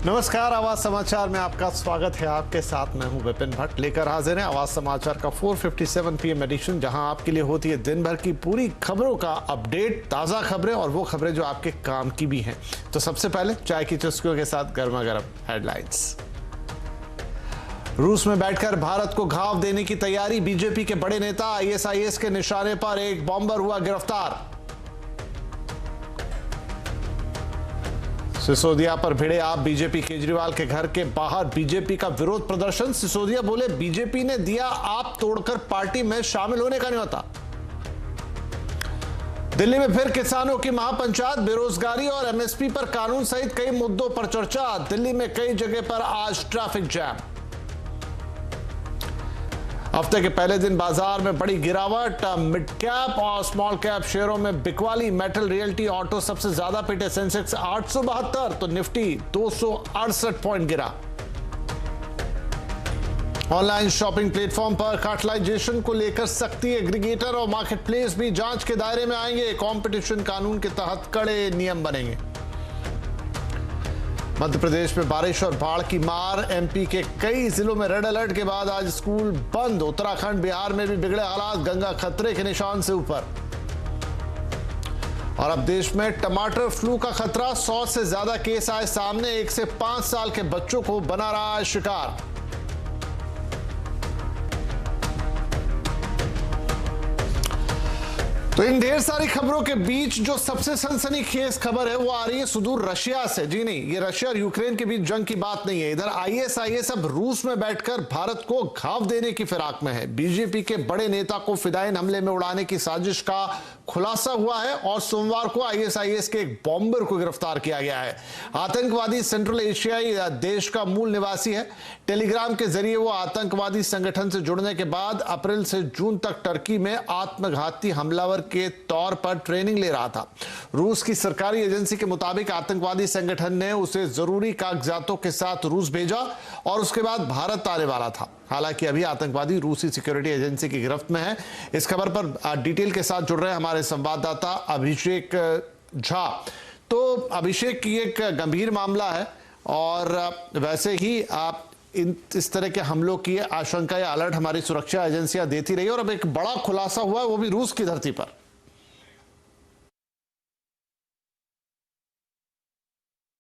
नमस्कार, आवाज समाचार में आपका स्वागत है। आपके साथ मैं हूं विपिन भट्ट। लेकर हाजिर हैं आवाज समाचार का 4:57 PM एडिशन, जहां आपके लिए होती है दिन भर की पूरी खबरों का अपडेट, ताजा खबरें और वो खबरें जो आपके काम की भी हैं। तो सबसे पहले चाय की चुस्कियों के साथ गर्मा गर्म हेडलाइंस। रूस में बैठकर भारत को घाव देने की तैयारी, बीजेपी के बड़े नेता ISIS के निशाने पर एक बॉम्बर हुआ गिरफ्तार। सिसोदिया पर भिड़े आप बीजेपी, केजरीवाल के घर के बाहर बीजेपी का विरोध प्रदर्शन। सिसोदिया बोले, बीजेपी ने दिया आप तोड़कर पार्टी में शामिल होने का न्योता। दिल्ली में फिर किसानों की महापंचायत, बेरोजगारी और MSP पर कानून सहित कई मुद्दों पर चर्चा। दिल्ली में कई जगह पर आज ट्रैफिक जैम। हफ्ते के पहले दिन बाजार में बड़ी गिरावट, मिड कैप और स्मॉल कैप शेयरों में बिकवाली। मेटल, रियल्टी, ऑटो सबसे ज्यादा पिटे। सेंसेक्स 872 तो निफ्टी 268 पॉइंट गिरा। ऑनलाइन शॉपिंग प्लेटफॉर्म पर कार्टलाइजेशन को लेकर सख्ती, एग्रीगेटर और मार्केटप्लेस भी जांच के दायरे में आएंगे। कंपटीशन कानून के तहत कड़े नियम बनेंगे। मध्य प्रदेश में बारिश और बाढ़ की मार, MP के कई जिलों में रेड अलर्ट के बाद आज स्कूल बंद। उत्तराखंड, बिहार में भी बिगड़े हालात, गंगा खतरे के निशान से ऊपर। और अब देश में टमाटर फ्लू का खतरा, 100 से ज्यादा केस आए सामने। 1 से 5 साल के बच्चों को बना रहा है शिकार। तो इन ढेर सारी खबरों के बीच जो सबसे सनसनीखेज खबर है वो आ रही है सुदूर रशिया से। जी नहीं, ये रशिया और यूक्रेन के बीच जंग की बात नहीं है। इधर ISIS अब रूस में बैठकर भारत को घाव देने की फिराक में है। बीजेपी के बड़े नेता को फिदायिन हमले में उड़ाने की साजिश का खुलासा हुआ है और सोमवार को ISIS के एक बॉम्बर को गिरफ्तार किया गया है। आतंकवादी सेंट्रल एशियाई देश का मूल निवासी है। टेलीग्राम के जरिए वो आतंकवादी संगठन से जुड़ने के बाद अप्रैल से जून तक टर्की में आत्मघाती हमलावर के तौर पर ट्रेनिंग ले रहा था। रूस की सरकारी एजेंसी के मुताबिक आतंकवादी संगठन ने उसे जरूरी कागजातों के साथ रूस भेजा और उसके बाद भारत आने वाला था। हालांकि अभी आतंकवादी रूसी सिक्योरिटी एजेंसी की गिरफ्त में है। इस खबर पर डिटेल के साथ जुड़ रहे हैं हमारे संवाददाता अभिषेक झा। तो अभिषेक, की एक गंभीर मामला है और वैसे ही आप इस तरह के हमलों की आशंका या अलर्ट हमारी सुरक्षा एजेंसियां देती रही और अब एक बड़ा खुलासा हुआ है, वो भी रूस की धरती पर।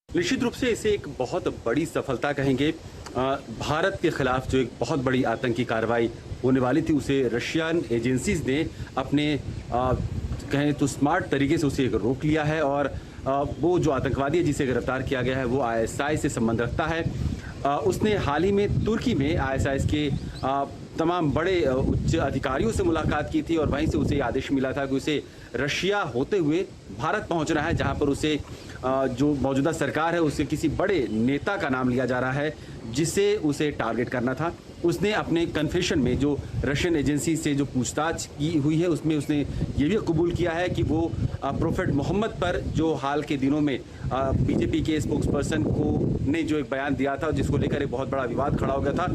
निश्चित रूप से इसे एक बहुत बड़ी सफलता कहेंगे। भारत के खिलाफ जो एक बहुत बड़ी आतंकी कार्रवाई होने वाली थी, उसे रशियन एजेंसीज ने अपने कहें तो स्मार्ट तरीके से उसे रोक लिया है। और वो जो आतंकवादी है जिसे गिरफ्तार किया गया है वो ISIS से संबंध रखता है। उसने हाल ही में तुर्की में ISIS के तमाम बड़े उच्च अधिकारियों से मुलाकात की थी और वहीं से उसे आदेश मिला था कि उसे रशिया होते हुए भारत पहुंचना है, जहां पर उसे जो मौजूदा सरकार है उससे किसी बड़े नेता का नाम लिया जा रहा है जिसे उसे टारगेट करना था। उसने अपने कन्फेशन में जो रशियन एजेंसी से जो पूछताछ की हुई है उसमें उसने ये भी कबूल किया है कि वो प्रोफेट मोहम्मद पर जो हाल के दिनों में बीजेपी के स्पोक्सपर्सन को ने जो एक बयान दिया था जिसको लेकर एक बहुत बड़ा विवाद खड़ा हो गया था,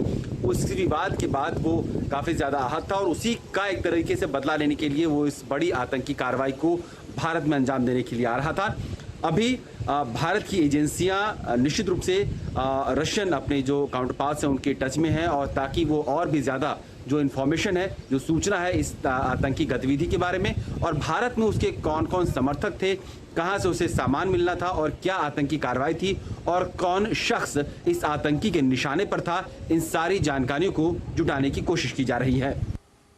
उस विवाद के बाद वो काफ़ी ज़्यादा आहत था और उसी का एक तरीके से बदला लेने के लिए वो इस बड़ी आतंकी कार्रवाई को भारत में अंजाम देने के लिए आ रहा था। अभी भारत की एजेंसियां निश्चित रूप से रशियन अपने जो काउंटरपार्ट्स हैं उनके टच में हैं और ताकि वो और भी ज़्यादा जो इन्फॉर्मेशन है, जो सूचना है इस आतंकी गतिविधि के बारे में और भारत में उसके कौन कौन समर्थक थे, कहां से उसे सामान मिलना था और क्या आतंकी कार्रवाई थी और कौन शख्स इस आतंकी के निशाने पर था, इन सारी जानकारियों को जुटाने की कोशिश की जा रही है।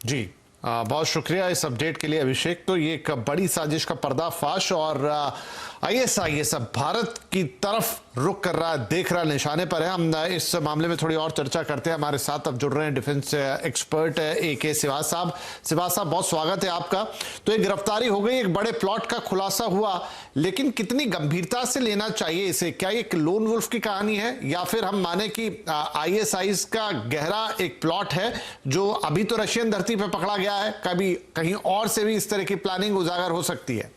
जी बहुत शुक्रिया इस अपडेट के लिए अभिषेक। तो ये एक बड़ी साजिश का पर्दाफाश और ISIS अब भारत की तरफ रुक कर रहा है, देख रहा है, निशाने पर है। हम इस मामले में थोड़ी और चर्चा करते हैं। हमारे साथ अब जुड़ रहे हैं डिफेंस एक्सपर्ट AK सिवाज साहब। सिवाज साहब, बहुत स्वागत है आपका। तो एक गिरफ्तारी हो गई, एक बड़े प्लॉट का खुलासा हुआ, लेकिन कितनी गंभीरता से लेना चाहिए इसे? क्या ये एक लोन वुल्फ की कहानी है या फिर हम माने कि ISIS का गहरा एक प्लॉट है जो अभी तो रशियन धरती पर पकड़ा गया है, कभी कहीं और से भी इस तरह की प्लानिंग उजागर हो सकती है?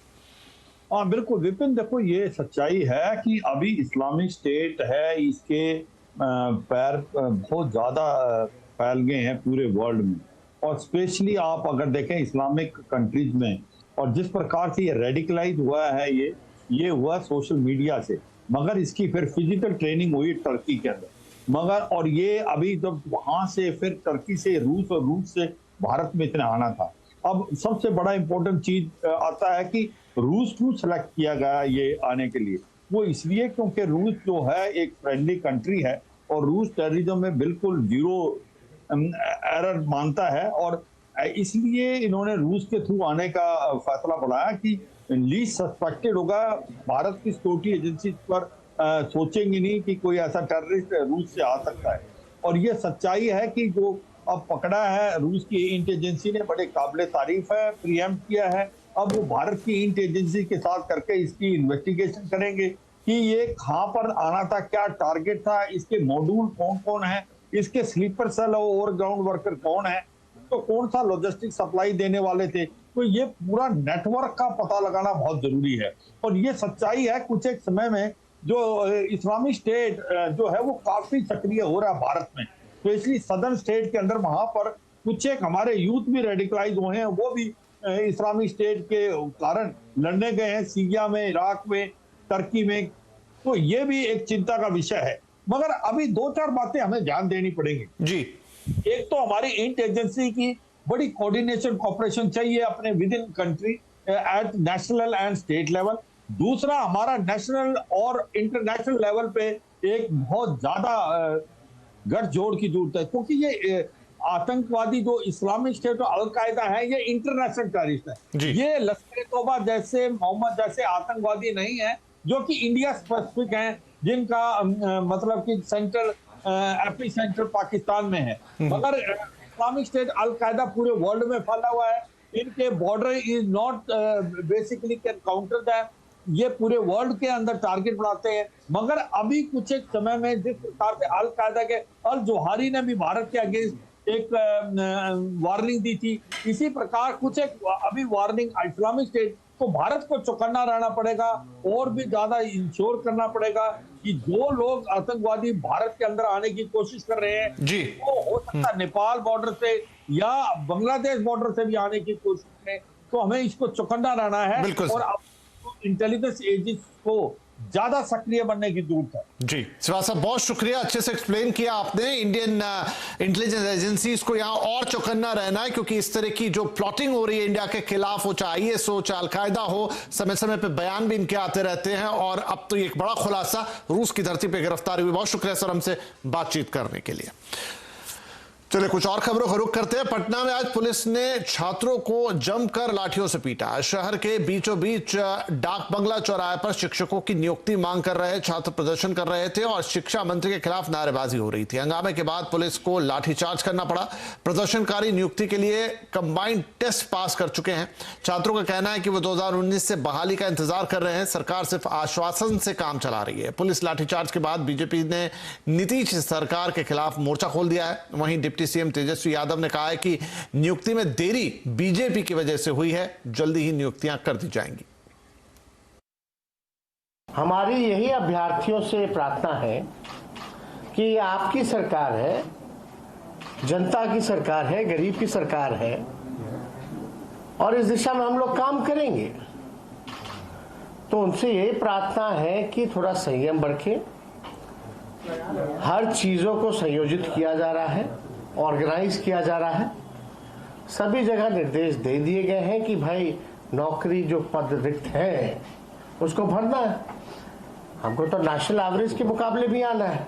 हाँ बिल्कुल विपिन, देखो ये सच्चाई है कि अभी इस्लामिक स्टेट है, इसके पैर बहुत ज़्यादा फैल गए हैं पूरे वर्ल्ड में और स्पेशली आप अगर देखें इस्लामिक कंट्रीज में। और जिस प्रकार से ये रेडिकलाइज हुआ है ये हुआ सोशल मीडिया से। मगर इसकी फिर फिजिकल ट्रेनिंग हुई टर्की के अंदर। मगर और ये अभी जब वहां से फिर टर्की से रूस और रूस से भारत में इतना आना था। अब सबसे बड़ा इंपॉर्टेंट चीज आता है कि रूस क्यों सेलेक्ट किया गया ये आने के लिए। वो इसलिए क्योंकि रूस जो है एक फ्रेंडली कंट्री है और रूस टेररिज्म में बिल्कुल जीरो एरर मानता है, और इसलिए इन्होंने रूस के थ्रू आने का फैसला बढ़ाया कि लीस्ट सस्पेक्टेड होगा। भारत की सिक्योरिटी एजेंसी पर सोचेंगे नहीं कि कोई ऐसा टेररिस्ट रूस से आ सकता है। और ये सच्चाई है कि जो अब पकड़ा है रूस की इंट एजेंसी ने, बड़े काबिल तारीफ है, प्रीएम्प्ट किया है। अब वो भारत की इंट एजेंसी के साथ करके इसकी इन्वेस्टिगेशन करेंगे कि ये कहाँ पर आना था, क्या टारगेट था, इसके मॉड्यूल कौन कौन है, इसके स्लीपर सेल और ओवरग्राउंड वर्कर कौन है, तो कौन सा लॉजिस्टिक सप्लाई देने वाले थे। तो ये पूरा नेटवर्क का पता लगाना बहुत जरूरी है। और ये सच्चाई है कुछ एक समय में जो इस्लामिक स्टेट जो है वो काफी सक्रिय हो रहा है भारत में। तो इसलिए सदर्न स्टेट के अंदर वहां पर कुछ एक हमारे यूथ भी रेडिकलाइज हुए हैं, वो भी इस्लामिक स्टेट के कारण लड़ने गए हैं, सीरिया में, इराक में, टर्की में। तो ये भी एक चिंता का विषय है। मगर अभी दो चार बातें हमें ध्यान देनी पड़ेंगी जी। एक तो हमारी इंट एजेंसी की बड़ी कोऑर्डिनेशन कोऑपरेशन चाहिए अपने with in country at national and state level. दूसरा, हमारा नेशनल और इंटरनेशनल लेवल पे एक बहुत ज्यादा गठजोड़ की जरूरत है, क्योंकि ये आतंकवादी जो इस्लामिक स्टेट और अलकायदा है ये इंटरनेशनल टेररिस्ट है। ये लश्कर तौबा जैसे, मोहम्मद जैसे आतंकवादी नहीं है जो कि इंडिया स्पेसिफिक हैं, जिनका मतलब कि सेंट्रल एपी सेंटर पाकिस्तान में है। मगर इस्लामिक स्टेट अलकायदा पूरे वर्ल्ड में फैला हुआ है। इनके border is not basically can counter that. ये पूरे वर्ल्ड के अंदर टारगेट बनाते हैं। मगर अभी कुछ एक समय में जिस प्रकार से अलकायदा के अल जोहारी ने भी भारत के अगेंस्ट एक वार्निंग दी थी, इसी प्रकार कुछ एक अभी वार्निंग इस्लामिक स्टेट को भारत को चौकन्ना रहना पड़ेगा और भी ज्यादा इंश्योर करना पड़ेगा कि जो लोग आतंकवादी भारत के अंदर आने की कोशिश कर रहे हैं जी, वो हो सकता है नेपाल बॉर्डर से या बांग्लादेश बॉर्डर से भी आने की कोशिश में, तो हमें इसको चौकन्ना रहना है और इंटेलिजेंस एजेंसी को ज्यादा सक्रिय बनने की जरूरत है। जी श्रीवास्तव साहब, बहुत शुक्रिया, अच्छे से एक्सप्लेन किया आपने। इंडियन इंटेलिजेंस एजेंसीज को यहाँ और चौकन्ना रहना है, क्योंकि इस तरह की जो प्लॉटिंग हो रही है इंडिया के खिलाफ, हो चाहे आईएस हो चाहे अलकायदा हो, समय समय पे बयान भी इनके आते रहते हैं। और अब तो एक बड़ा खुलासा, रूस की धरती पे गिरफ्तारी हुई। बहुत शुक्रिया सर हमसे बातचीत करने के लिए। चलिए कुछ और खबरों का रुख करते हैं। पटना में आज पुलिस ने छात्रों को जमकर लाठियों से पीटा। शहर के बीचों बीच डाक बंगला चौराहे पर शिक्षकों की नियुक्ति मांग कर रहे छात्र प्रदर्शन कर रहे थे और शिक्षा मंत्री के खिलाफ नारेबाजी हो रही थी। हंगामे के बाद पुलिस को लाठीचार्ज करना पड़ा। प्रदर्शनकारी नियुक्ति के लिए कंबाइंड टेस्ट पास कर चुके हैं। छात्रों का कहना है कि वो 2019 से बहाली का इंतजार कर रहे हैं, सरकार सिर्फ आश्वासन से काम चला रही है। पुलिस लाठीचार्ज के बाद बीजेपी ने नीतीश सरकार के खिलाफ मोर्चा खोल दिया है। वहीं डिप्टी सीएम तेजस्वी यादव ने कहा है कि नियुक्ति में देरी बीजेपी की वजह से हुई है, जल्दी ही नियुक्तियां कर दी जाएंगी। हमारी यही अभ्यर्थियों से प्रार्थना है कि आपकी सरकार है, जनता की सरकार है, गरीब की सरकार है और इस दिशा में हम लोग काम करेंगे। तो उनसे यही प्रार्थना है कि थोड़ा संयम बरतें। हर चीजों को संयोजित किया जा रहा है, ऑर्गेनाइज किया जा रहा है। सभी जगह निर्देश दे दिए गए हैं कि भाई नौकरी जो पद रिक्त है उसको भरना है। हमको तो नेशनल एवरेज के मुकाबले भी आना है,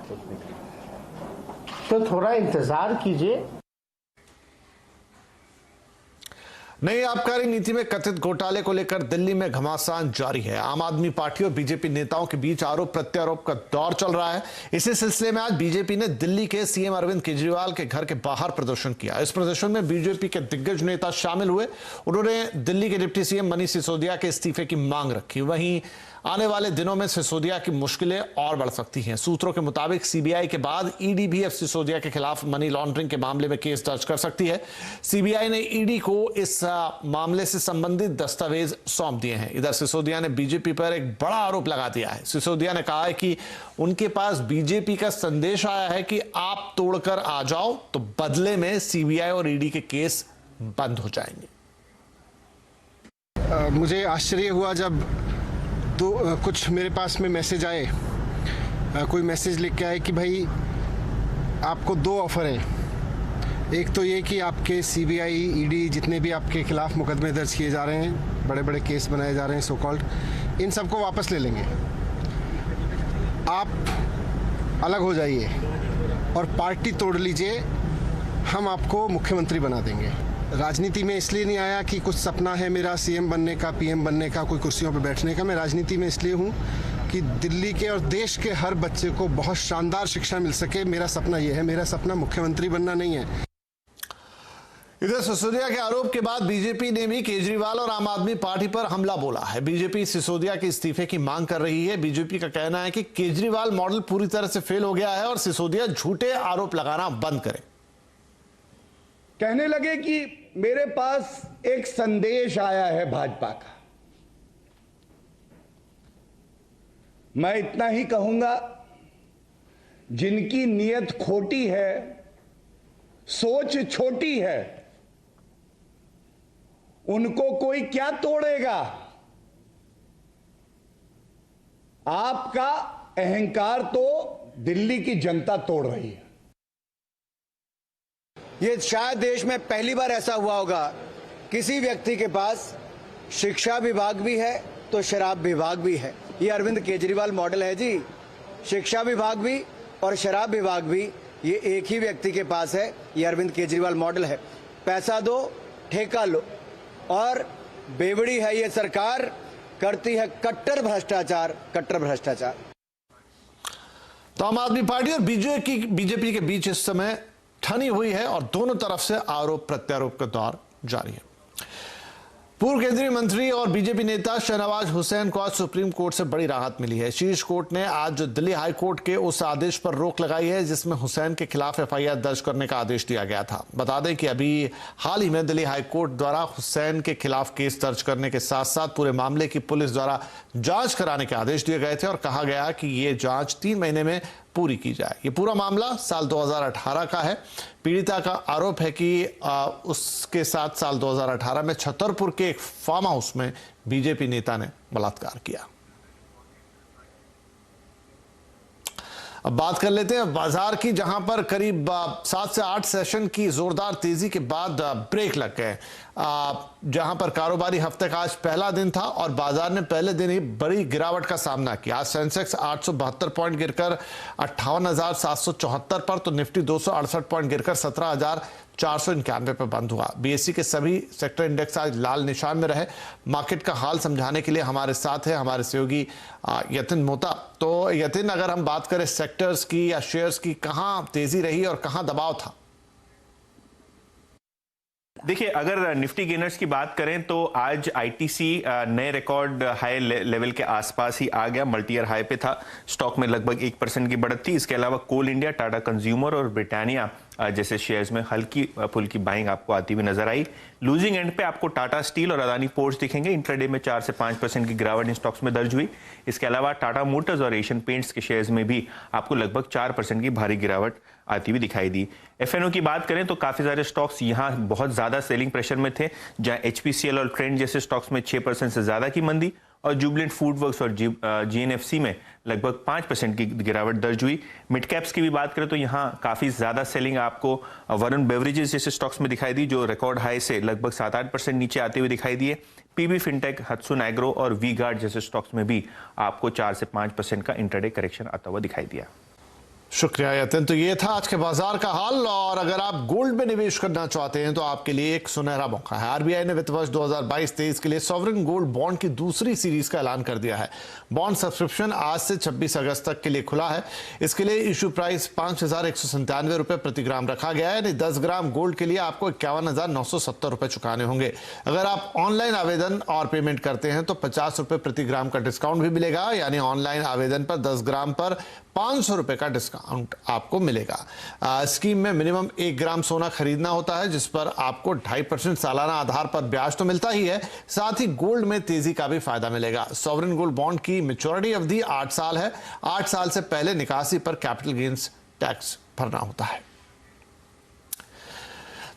तो थोड़ा इंतजार कीजिए। नई आबकारी नीति में कथित घोटाले को लेकर दिल्ली में घमासान जारी है। आम आदमी पार्टी और बीजेपी नेताओं के बीच आरोप प्रत्यारोप का दौर चल रहा है। इसी सिलसिले में आज बीजेपी ने दिल्ली के सीएम अरविंद केजरीवाल के घर के बाहर प्रदर्शन किया। इस प्रदर्शन में बीजेपी के दिग्गज नेता शामिल हुए। उन्होंने दिल्ली के डिप्टी सीएम मनीष सिसोदिया के इस्तीफे की मांग रखी। वहीं आने वाले दिनों में सिसोदिया की मुश्किलें और बढ़ सकती हैं। सूत्रों के मुताबिक सीबीआई के बाद ईडी भी अब सिसोदिया के खिलाफ मनी लॉन्ड्रिंग के मामले में केस दर्ज कर सकती है। सीबीआई ने ईडी को इस मामले से संबंधित दस्तावेज सौंप दिए हैं। इधर सिसोदिया ने बीजेपी पर एक बड़ा आरोप लगा दिया है। सिसोदिया ने कहा है कि उनके पास बीजेपी का संदेश आया है कि आप तोड़कर आ जाओ, तो बदले में सीबीआई और ईडी के केस बंद हो जाएंगे। मुझे आश्चर्य हुआ जब कुछ मेरे पास में मैसेज आए कोई मैसेज लिख के आए कि भाई आपको 2 ऑफ़र हैं। एक तो ये कि आपके सीबीआई, ईडी जितने भी आपके खिलाफ मुकदमे दर्ज किए जा रहे हैं, बड़े बड़े केस बनाए जा रहे हैं सो कॉल्ड, इन सबको वापस ले लेंगे, आप अलग हो जाइए और पार्टी तोड़ लीजिए, हम आपको मुख्यमंत्री बना देंगे। राजनीति में इसलिए नहीं आया कि कुछ सपना है मेरा सीएम बनने का, पीएम बनने का, कोई कुर्सियों पर बैठने का। मैं राजनीति में इसलिए हूँ कि दिल्ली के और देश के हर बच्चे को बहुत शानदार शिक्षा मिल सके। मेरा सपना ये है, मेरा सपना मुख्यमंत्री बनना नहीं है। इधर सिसोदिया के आरोप के बाद बीजेपी ने भी केजरीवाल और आम आदमी पार्टी पर हमला बोला है। बीजेपी सिसोदिया के इस्तीफे की मांग कर रही है। बीजेपी का कहना है कि केजरीवाल मॉडल पूरी तरह से फेल हो गया है और सिसोदिया झूठे आरोप लगाना बंद करें। कहने लगे कि मेरे पास एक संदेश आया है भाजपा का। मैं इतना ही कहूंगा, जिनकी नीयत खोटी है, सोच छोटी है, उनको कोई क्या तोड़ेगा। आपका अहंकार तो दिल्ली की जनता तोड़ रही है। ये शायद देश में पहली बार ऐसा हुआ होगा, किसी व्यक्ति के पास शिक्षा विभाग भी है तो शराब विभाग भी है। ये अरविंद केजरीवाल मॉडल है जी। शिक्षा विभाग भी और शराब विभाग भी ये एक ही व्यक्ति के पास है। ये अरविंद केजरीवाल मॉडल है। पैसा दो, ठेका लो, और बेवड़ी है ये सरकार, करती है कट्टर भ्रष्टाचार, कट्टर भ्रष्टाचार। तो आम आदमी पार्टी और बीजेपी के बीच इस समय ठनी हुई है और दोनों तरफ से आरोप प्रत्यारोप का दौर जारी है। पूर्व केंद्रीय मंत्री और बीजेपी नेता शाहनवाज हुसैन को आज सुप्रीम कोर्ट से बड़ी राहत मिली है। शीर्ष कोर्ट ने आज दिल्ली हाई कोर्ट के उस आदेश पर रोक लगाई है जिसमें हुसैन के खिलाफ एफआईआर दर्ज करने का आदेश दिया गया था। बता दें कि अभी हाल ही में दिल्ली हाई कोर्ट द्वारा हुसैन के खिलाफ केस दर्ज करने के साथ साथ पूरे मामले की पुलिस द्वारा जांच कराने के आदेश दिए गए थे और कहा गया कि ये जांच 3 महीने में पूरी की जाए। ये पूरा मामला साल 2018 का है। पीड़िता का आरोप है कि उसके साथ साल 2018 में छतरपुर के एक फार्म हाउस में बीजेपी नेता ने बलात्कार किया। अब बात कर लेते हैं बाजार की, जहां पर करीब 7 से 8 सेशन की जोरदार तेजी के बाद ब्रेक लग गए, जहां पर कारोबारी हफ्ते का आज पहला दिन था और बाजार ने पहले दिन ही बड़ी गिरावट का सामना किया। आज सेंसेक्स 872 पॉइंट गिरकर 58,774 पर, तो निफ्टी 268 पॉइंट गिरकर 17,491 पर बंद हुआ। बीएसई के सभी सेक्टर इंडेक्स आज लाल निशान में रहे। मार्केट का हाल समझाने के लिए हमारे साथ है हमारे सहयोगी यतिन मोता। तो यतिन, अगर हम बात करें सेक्टर्स की या शेयर्स की, कहां तेजी रही और कहां दबाव था? देखिए, अगर निफ्टी गेनर्स की बात करें तो आज आईटीसी नए रिकॉर्ड हाई लेवल के आसपास ही आ गया, मल्टी ईयर हाई पे था। स्टॉक में लगभग 1% की बढ़त थी। इसके अलावा कोल इंडिया, टाटा कंज्यूमर और ब्रिटानिया जैसे शेयर्स में हल्की फुल्की बाइंग आपको आती हुई नजर आई। लूजिंग एंड पे आपको टाटा स्टील और अदानी पोर्ट्स दिखेंगे। इंट्राडे में 4 से 5% की गिरावट इन स्टॉक्स में दर्ज हुई। इसके अलावा टाटा मोटर्स और एशियन पेंट्स के शेयर्स में भी आपको लगभग 4% की भारी गिरावट आती हुई दिखाई दी। एफएनओ की बात करें तो काफी सारे स्टॉक्स यहां बहुत ज्यादा सेलिंग प्रेशर में थे, जहां एचपीसीएल और ट्रेंड जैसे स्टॉक्स में 6% से ज्यादा की मंदी और जुबिलेंट फूडवर्क्स और जीएनएफसी में लगभग 5% की गिरावट दर्ज हुई। मिड कैप्स की भी बात करें तो यहां काफी ज्यादा सेलिंग आपको वरुण बेवरेजेस जैसे स्टॉक्स में दिखाई दी, जो रिकॉर्ड हाई से लगभग 7-8% नीचे आते हुए दिखाई दिए। पीबी फिनटेक, हत्सुन एग्रो और वी गार्ड जैसे स्टॉक्स में भी आपको 4 से 5% का इंट्राडे करेक्शन आता हुआ दिखाई दिया। शुक्रिया यतिन। तो ये था आज के बाजार का हाल। और अगर आप गोल्ड में निवेश करना चाहते हैं तो आपके लिए एक सुनहरा मौका है। आरबीआई ने वित्त वर्ष 2022-23 के लिए सॉवरेन गोल्ड बॉन्ड की दूसरी सीरीज का ऐलान कर दिया है। बॉन्ड सब्सक्रिप्शन आज से 26 अगस्त तक के लिए खुला है। इसके लिए इशू प्राइस 5,197 रुपए प्रति ग्राम रखा गया है। यानी 10 ग्राम गोल्ड के लिए आपको 51,970 रुपए चुकाने होंगे। अगर आप ऑनलाइन आवेदन और पेमेंट करते हैं तो 50 रुपए प्रति ग्राम का डिस्काउंट भी मिलेगा। यानी ऑनलाइन आवेदन पर 10 ग्राम पर 500 रुपए का डिस्काउंट आपको मिलेगा। स्कीम में मिनिमम 1 ग्राम सोना खरीदना होता है, जिस पर आपको 2.5% सालाना आधार पर ब्याज तो मिलता ही है, साथ ही गोल्ड में तेजी का भी फायदा मिलेगा। सॉवरेन गोल्ड बॉन्ड की मैच्योरिटी अवधि 8 साल है। 8 साल से पहले निकासी पर कैपिटल गेन्स टैक्स भरना होता है।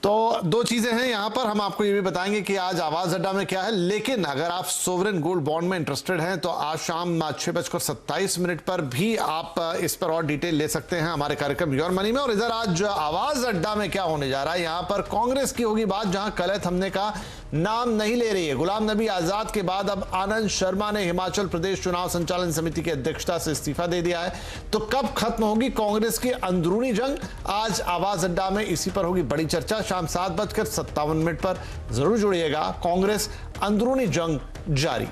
तो दो चीजें हैं यहां पर, हम आपको ये भी बताएंगे कि आज आवाज अड्डा में क्या है, लेकिन अगर आप सोवरेन गोल्ड बॉन्ड में इंटरेस्टेड हैं तो आज शाम 6:27 पर भी आप इस पर और डिटेल ले सकते हैं हमारे कार्यक्रम योर मनी में। और इधर आज आवाज अड्डा में क्या होने जा रहा है, यहां पर कांग्रेस की होगी बात, जहां कलह थमने का नाम नहीं ले रही है। गुलाम नबी आजाद के बाद अब आनंद शर्मा ने हिमाचल प्रदेश चुनाव संचालन समिति की अध्यक्षता से इस्तीफा दे दिया है। तो कब खत्म होगी कांग्रेस की अंदरूनी जंग, आज आवाज अड्डा में इसी पर होगी बड़ी चर्चा। शाम 7:57 पर जरूर जुड़िएगा। कांग्रेस अंदरूनी जंग जारी।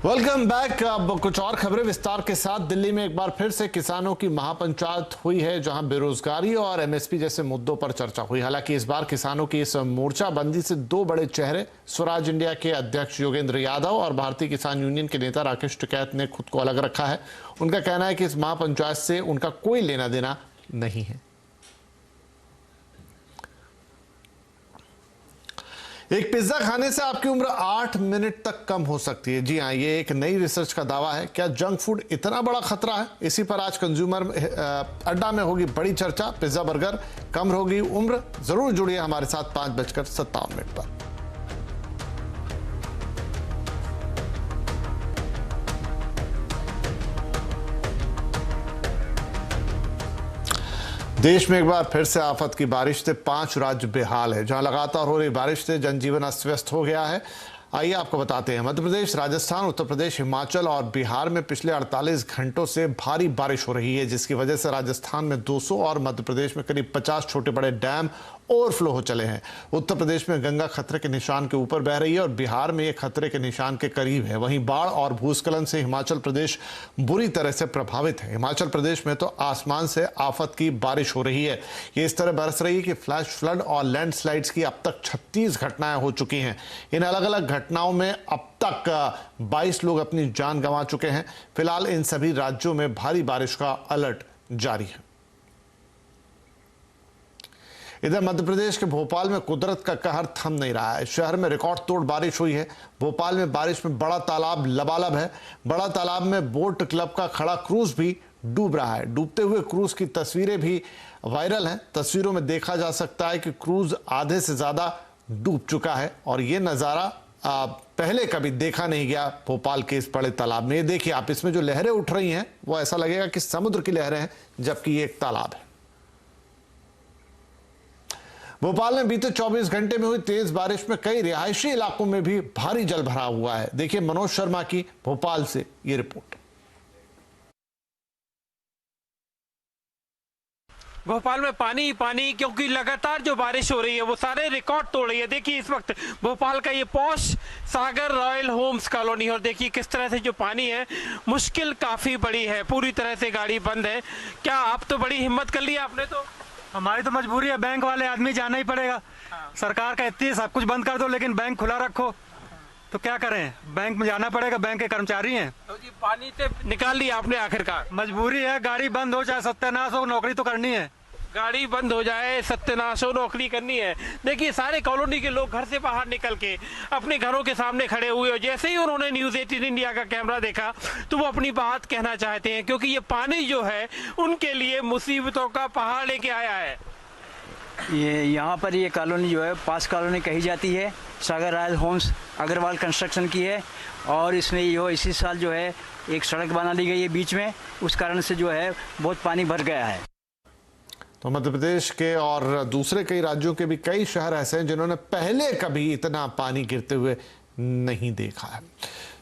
Welcome back. अब कुछ और खबरें विस्तार के साथ। दिल्ली में एक बार फिर से किसानों की महापंचायत हुई है, जहां बेरोजगारी और एमएसपी जैसे मुद्दों पर चर्चा हुई। हालांकि इस बार किसानों की इस मोर्चाबंदी से दो बड़े चेहरे, स्वराज इंडिया के अध्यक्ष योगेंद्र यादव और भारतीय किसान यूनियन के नेता राकेश टिकैत ने खुद को अलग रखा है। उनका कहना है कि इस महापंचायत से उनका कोई लेना देना नहीं है। एक पिज्जा खाने से आपकी उम्र 8 मिनट तक कम हो सकती है। जी हाँ, ये एक नई रिसर्च का दावा है। क्या जंक फूड इतना बड़ा खतरा है? इसी पर आज कंज्यूमर अड्डा में होगी बड़ी चर्चा। पिज्जा बर्गर कम होगी उम्र, जरूर जुड़िए हमारे साथ 5:57 पर। देश में एक बार फिर से आफत की बारिश से 5 राज्य बेहाल है। जहां लगातार हो रही बारिश से जनजीवन अस्त व्यस्त हो गया है। आइए आपको बताते हैं। मध्य प्रदेश, राजस्थान, उत्तर प्रदेश, हिमाचल और बिहार में पिछले 48 घंटों से भारी बारिश हो रही है, जिसकी वजह से राजस्थान में 200 और मध्य प्रदेश में करीब 50 छोटे बड़े डैम ओवरफ्लो हो चले हैं। उत्तर प्रदेश में गंगा खतरे के निशान के ऊपर बह रही है और बिहार में ये खतरे के निशान के करीब है। वहीं बाढ़ और भूस्खलन से हिमाचल प्रदेश बुरी तरह से प्रभावित है। हिमाचल प्रदेश में तो आसमान से आफत की बारिश हो रही है। ये इस तरह बरस रही है कि फ्लैश फ्लड और लैंडस्लाइड्स की अब तक 36 घटनाएं हो चुकी हैं। इन अलग अलग घटनाओं में अब तक 22 लोग अपनी जान गंवा चुके हैं। फिलहाल इन सभी राज्यों में भारी बारिश का अलर्ट जारी है। इधर मध्य प्रदेश के भोपाल में कुदरत का कहर थम नहीं रहा है। शहर में रिकॉर्ड तोड़ बारिश हुई है। भोपाल में बारिश में बड़ा तालाब लबालब है। बड़ा तालाब में बोट क्लब का खड़ा क्रूज भी डूब रहा है। डूबते हुए क्रूज की तस्वीरें भी वायरल हैं। तस्वीरों में देखा जा सकता है कि क्रूज आधे से ज्यादा डूब चुका है और ये नजारा पहले कभी देखा नहीं गया भोपाल के इस बड़े तालाब में। ये देखिए आप, इसमें जो लहरें उठ रही हैं वो ऐसा लगेगा कि समुद्र की लहरें हैं, जबकि ये एक तालाब है। भोपाल में बीते 24 घंटे में हुई तेज बारिश में कई रिहायशी इलाकों में भी भारी जल भराव हुआ है। देखिए मनोज शर्मा की भोपाल से ये रिपोर्ट। भोपाल में पानी ही पानी, क्योंकि लगातार जो बारिश हो रही है वो सारे रिकॉर्ड तोड़ रही है। देखिए इस वक्त भोपाल का ये पॉश सागर रॉयल होम्स कॉलोनी, और देखिए किस तरह से जो पानी है, मुश्किल काफी बड़ी है, पूरी तरह से गाड़ी बंद है। क्या आप तो बड़ी हिम्मत कर ली आपने? तो हमारी तो मजबूरी है, बैंक वाले आदमी जाना ही पड़ेगा। सरकार कहती है सब कुछ बंद कर दो लेकिन बैंक खुला रखो, तो क्या करें, बैंक में जाना पड़ेगा, बैंक के कर्मचारी हैं। तो जी पानी से निकाल लिया आपने आखिरकार? मजबूरी है, गाड़ी बंद हो चाहे सत्यानाश हो, नौकरी तो करनी है। गाड़ी बंद हो जाए, सत्यानाश हो, नौकरी करनी है। देखिए सारे कॉलोनी के लोग घर से बाहर निकल के अपने घरों के सामने खड़े हुए, और जैसे ही उन्होंने न्यूज़ 18 इंडिया का कैमरा देखा तो वो अपनी बात कहना चाहते हैं, क्योंकि ये पानी जो है उनके लिए मुसीबतों का पहाड़ लेके आया है। ये यहाँ पर ये कॉलोनी जो है पास कॉलोनी कही जाती है, सागर रॉयल होम्स अग्रवाल कंस्ट्रक्शन की है, और इसमें जो इसी साल जो है एक सड़क बना ली गई है बीच में, उस कारण से जो है बहुत पानी भर गया है। तो मध्य प्रदेश के और दूसरे कई राज्यों के भी कई शहर ऐसे हैं जिन्होंने पहले कभी इतना पानी गिरते हुए नहीं देखा है।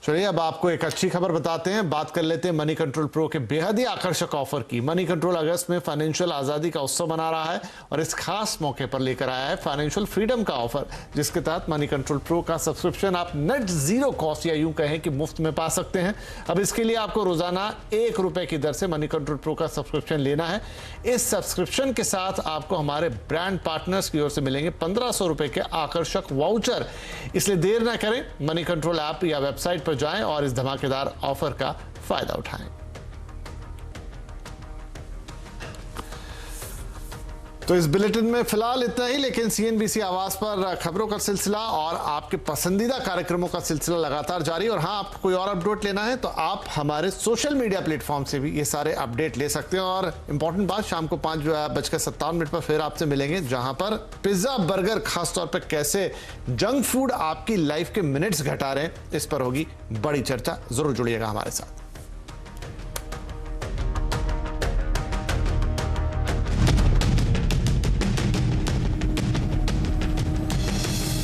चलिए अब आपको एक अच्छी खबर बताते हैं। बात कर लेते हैं मनी कंट्रोल प्रो के बेहद ही आकर्षक ऑफर की। मनी कंट्रोल अगस्त में फाइनेंशियल आजादी का उत्सव मना रहा है और इस खास मौके पर लेकर आया है फाइनेंशियल फ्रीडम का ऑफर, जिसके तहत मनी कंट्रोल प्रो का सब्सक्रिप्शन आप नेट जीरो कॉस्ट या यूं कहें कि मुफ्त में पा सकते हैं। अब इसके लिए आपको रोजाना 1 रुपए की दर से मनी कंट्रोल प्रो का सब्सक्रिप्शन लेना है। इस सब्सक्रिप्शन के साथ आपको हमारे ब्रांड पार्टनर्स की ओर से मिलेंगे 1500 रुपए के आकर्षक वाउचर। इसलिए देर ना करें, मनी कंट्रोल ऐप या वेबसाइट पर जाएं और इस धमाकेदार ऑफर का फायदा उठाएं। तो इस बुलेटिन में फिलहाल इतना ही, लेकिन सीएनबीसी आवाज पर खबरों का सिलसिला और आपके पसंदीदा कार्यक्रमों का सिलसिला लगातार जारी। और हाँ, आपको कोई और अपडेट लेना है तो आप हमारे सोशल मीडिया प्लेटफॉर्म से भी ये सारे अपडेट ले सकते हैं। और इंपॉर्टेंट बात, शाम को 5:57 पर फिर आपसे मिलेंगे, जहां पर पिज्जा बर्गर खासतौर पर कैसे जंक फूड आपकी लाइफ के मिनट्स घटा रहे हैं, इस पर होगी बड़ी चर्चा। जरूर जुड़िएगा हमारे साथ।